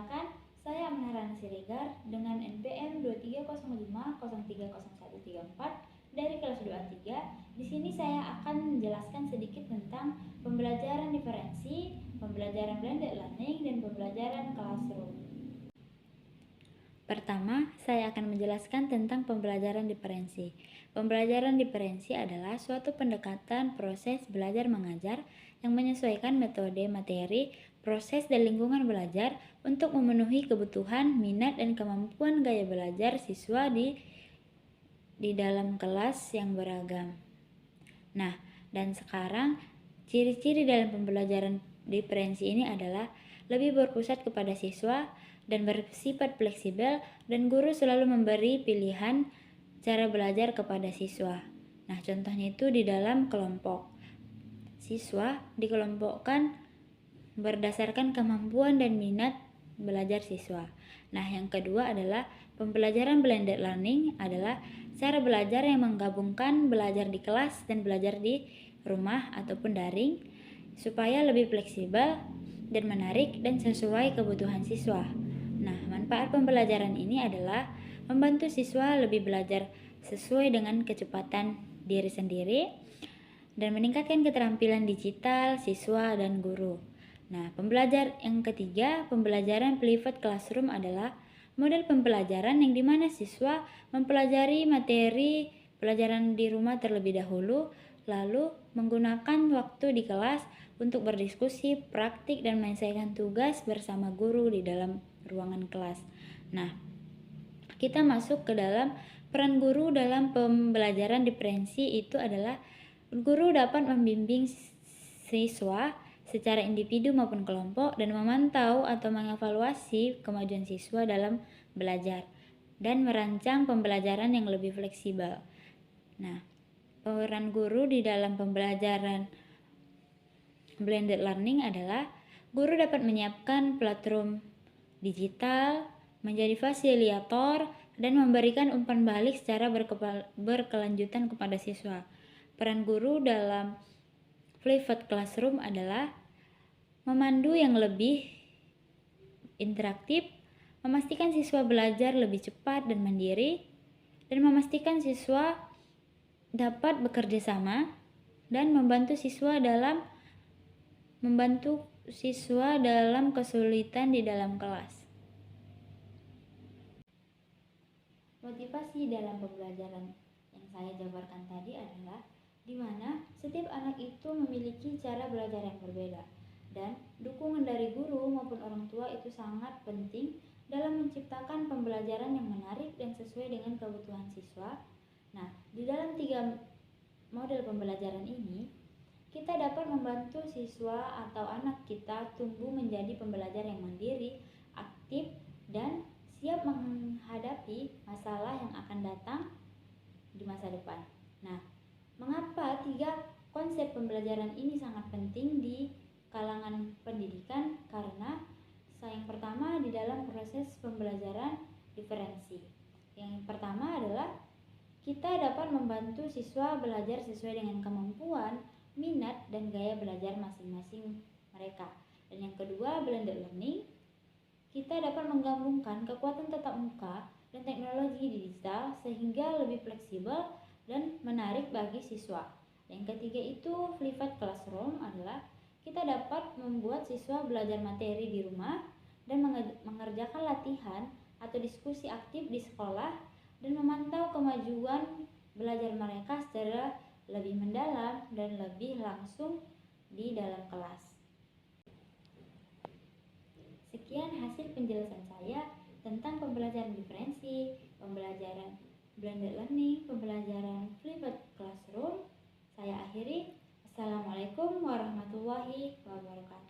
Perkenalkan, saya Amnarana Siregar dengan NPM 2305030134 dari kelas 23. Di sini saya akan menjelaskan sedikit tentang pembelajaran diferensi, pembelajaran blended learning, dan pembelajaran classroom. Pertama, saya akan menjelaskan tentang pembelajaran diferensi. Pembelajaran diferensi adalah suatu pendekatan proses belajar mengajar yang menyesuaikan metode, materi, proses, dan lingkungan belajar untuk memenuhi kebutuhan, minat, dan kemampuan gaya belajar siswa di dalam kelas yang beragam. Nah, dan sekarang ciri-ciri dalam pembelajaran diferensi ini adalah lebih berpusat kepada siswa dan bersifat fleksibel, dan guru selalu memberi pilihan cara belajar kepada siswa. Nah, contohnya itu di dalam kelompok. Siswa dikelompokkan berdasarkan kemampuan dan minat belajar siswa. Nah, yang kedua adalah pembelajaran blended learning adalah cara belajar yang menggabungkan belajar di kelas dan belajar di rumah ataupun daring supaya lebih fleksibel dan menarik dan sesuai kebutuhan siswa. Nah, manfaat pembelajaran ini adalah membantu siswa lebih belajar sesuai dengan kecepatan diri sendiri dan meningkatkan keterampilan digital siswa dan guru. Nah, yang ketiga, pembelajaran private classroom adalah model pembelajaran yang dimana siswa mempelajari materi pelajaran di rumah terlebih dahulu, lalu menggunakan waktu di kelas untuk berdiskusi, praktik, dan menyelesaikan tugas bersama guru di dalam ruangan kelas. Nah, kita masuk ke dalam peran guru dalam pembelajaran diferensi. Itu adalah guru dapat membimbing siswa secara individu maupun kelompok dan memantau atau mengevaluasi kemajuan siswa dalam belajar dan merancang pembelajaran yang lebih fleksibel. Nah, peran guru di dalam pembelajaran blended learning adalah guru dapat menyiapkan platform digital, menjadi fasilitator, dan memberikan umpan balik secara berkelanjutan kepada siswa. Peran guru dalam private classroom adalah memandu yang lebih interaktif, memastikan siswa belajar lebih cepat dan mandiri, dan memastikan siswa dapat bekerja sama dan membantu siswa dalam kesulitan di dalam kelas. Motivasi dalam pembelajaran yang saya jabarkan tadi adalah di mana setiap anak itu memiliki cara belajar yang berbeda, dan dukungan dari guru maupun orang tua itu sangat penting dalam menciptakan pembelajaran yang menarik dan sesuai dengan kebutuhan siswa. Nah, di dalam 3 model pembelajaran ini, kita dapat membantu siswa atau anak kita tumbuh menjadi pembelajar yang mandiri, aktif, dan siap menghadapi masalah yang akan datang di masa depan. Nah, mengapa 3 konsep pembelajaran ini sangat penting di kalangan pendidikan? Karena yang pertama di dalam proses pembelajaran diferensi. Yang pertama adalah kita dapat membantu siswa belajar sesuai dengan kemampuan, minat, dan gaya belajar masing-masing mereka. Dan yang kedua, blended learning, kita dapat menggabungkan kekuatan tatap muka dan teknologi digital sehingga lebih fleksibel dan menarik bagi siswa. Yang ketiga itu private classroom adalah kita dapat membuat siswa belajar materi di rumah dan mengerjakan latihan atau diskusi aktif di sekolah dan memantau kemajuan belajar mereka secara lebih mendalam dan lebih langsung di dalam kelas. Sekian hasil penjelasan saya tentang pembelajaran diferensi, pembelajaran blended learning, pembelajaran private classroom. Saya akhiri. Assalamualaikum warahmatullahi wabarakatuh.